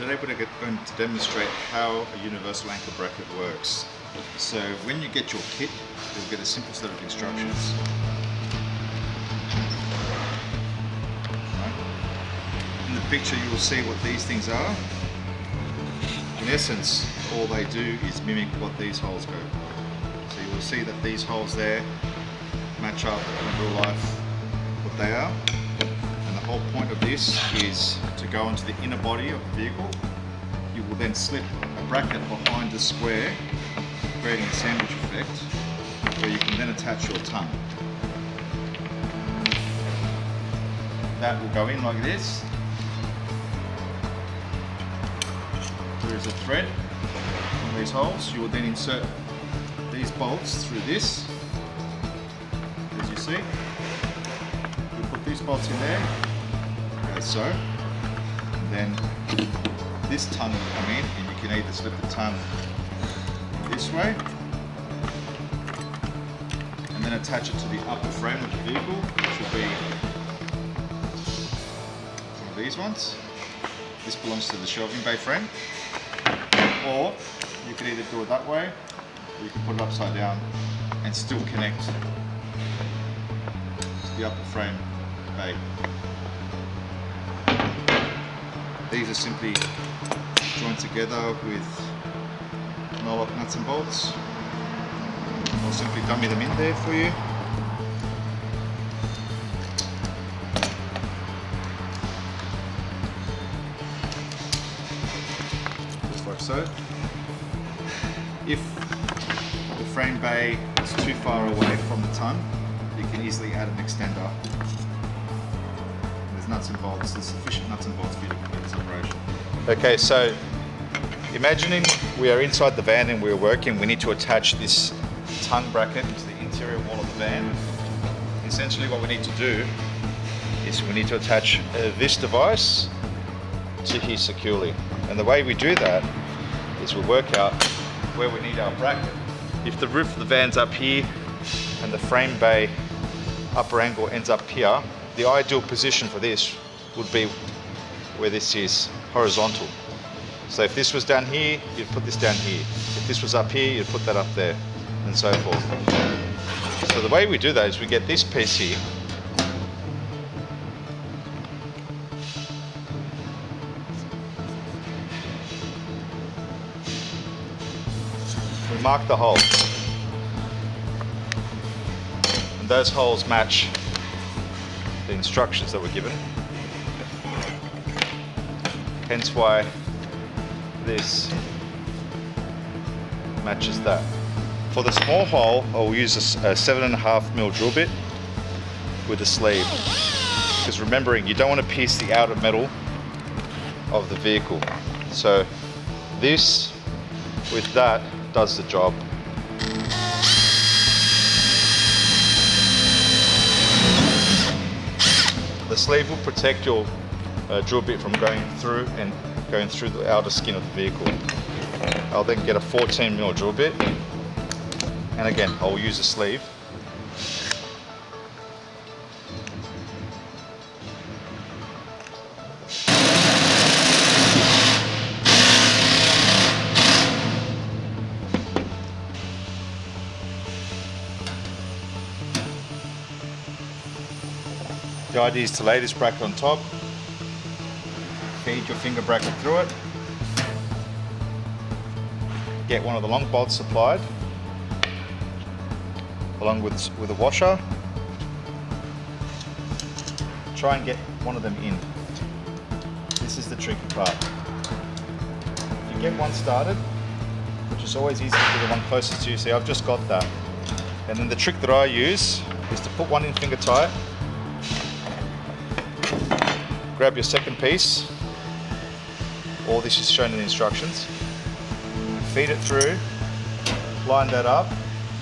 Today we're going to demonstrate how a universal anchor bracket works. So when you get your kit, you'll get a simple set of instructions. In the picture you will see what these things are. In essence, all they do is mimic what these holes go. So you will see that these holes there match up in real life what they are. And the whole point of this is to go into the inner body of the vehicle. You will then slip a bracket behind the square, creating a sandwich effect, where you can then attach your tongue. That will go in like this. There is a thread in these holes. You will then insert these bolts through this, as you see. You put these bolts in there, as so. And then this tongue will come in, and you can either slip the tongue this way, and then attach it to the upper frame of the vehicle, which will be one of these ones. This belongs to the shelving bay frame. Or you could either do it that way, or you can put it upside down and still connect to the upper frame bay. These are simply joined together with no-lock nuts and bolts. I'll simply dummy them in there for you. Just like so. If the frame bay is too far away from the tongue, you can easily add an extender. There's nuts and bolts, there's sufficient nuts and bolts for you to complete this operation. Okay, so imagining we are inside the van and we're working, we need to attach this tongue bracket into the interior wall of the van. Essentially what we need to do is we need to attach this device to here securely. And the way we do that is we work out where we need our bracket. If the roof of the van's up here and the frame bay upper angle ends up here, the ideal position for this would be where this is horizontal. So if this was down here, you'd put this down here. If this was up here, you'd put that up there, and so forth. So the way we do that is we get this piece here. We mark the holes. And those holes match the instructions that were given. Hence why this matches that. For the small hole, I'll use a 7.5mm drill bit with a sleeve. Because remembering, you don't want to pierce the outer metal of the vehicle. So this with that does the job. The sleeve will protect your drill bit from going through the outer skin of the vehicle. I'll then get a 14mm drill bit, and again I'll use a sleeve. The idea is to lay this bracket on top, feed your finger bracket through it, get one of the long bolts supplied along with a washer, try and get one of them in. This is the tricky part. If you get one started, which is always easy to get the one closest to you, see I've just got that. And then the trick that I use is to put one in finger tight, grab your second piece. All this is shown in the instructions. Feed it through, line that up,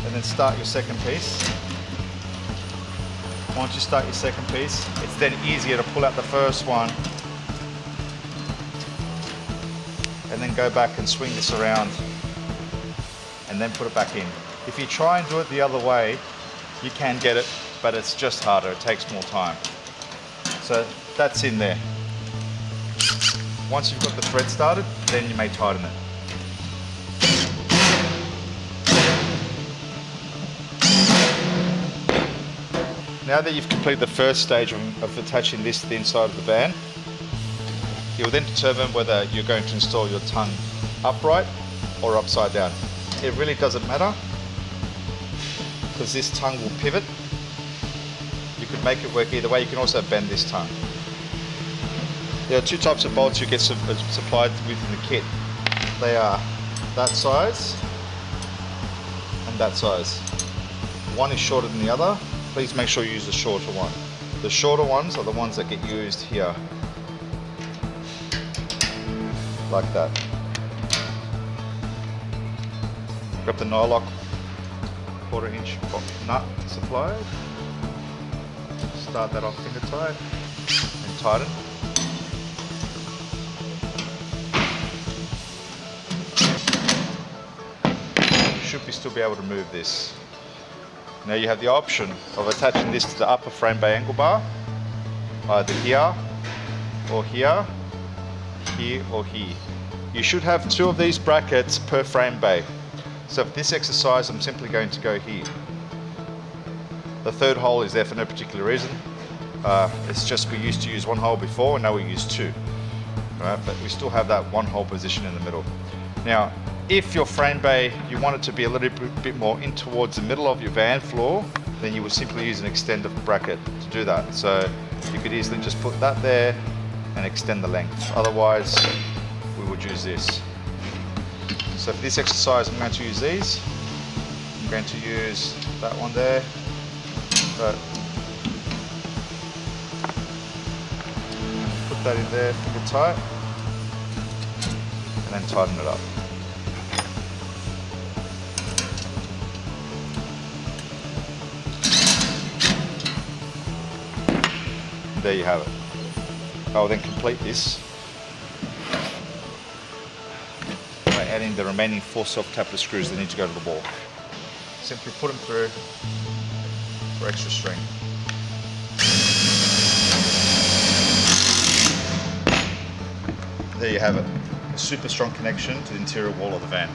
and then start your second piece. Once you start your second piece, it's then easier to pull out the first one and then go back and swing this around and then put it back in. If you try and do it the other way, you can get it, but it's just harder, it takes more time. So that's in there. Once you've got the thread started, then you may tighten it. Now that you've completed the first stage of attaching this to the inside of the van, you will then determine whether you're going to install your tongue upright or upside down. It really doesn't matter, because this tongue will pivot. You could make it work either way. You can also bend this tongue. There are two types of bolts you get supplied within the kit. They are that size and that size. One is shorter than the other. Please make sure you use the shorter one. The shorter ones are the ones that get used here, like that. Grab the nylock 1/4 inch nut supplied. Start that off finger tight and tighten. You should still be able to move this. Now you have the option of attaching this to the upper frame bay angle bar, either here or here, here or here. You should have 2 of these brackets per frame bay. So for this exercise, I'm simply going to go here. The 3rd hole is there for no particular reason. It's just we used to use 1 hole before, and now we use 2. Right? But we still have that 1 hole position in the middle. Now, if your frame bay, you want it to be a little bit more in towards the middle of your van floor, then you would simply use an extender bracket to do that. So you could easily just put that there and extend the length. Otherwise, we would use this. So for this exercise, I'm going to use these. I'm going to use that one there. Put that in there, finger tight, and then tighten it up. There you have it. I will then complete this by adding the remaining 4 self-tapped screws that need to go to the wall. Simply put them through for extra string. There you have it. A super strong connection to the interior wall of the van.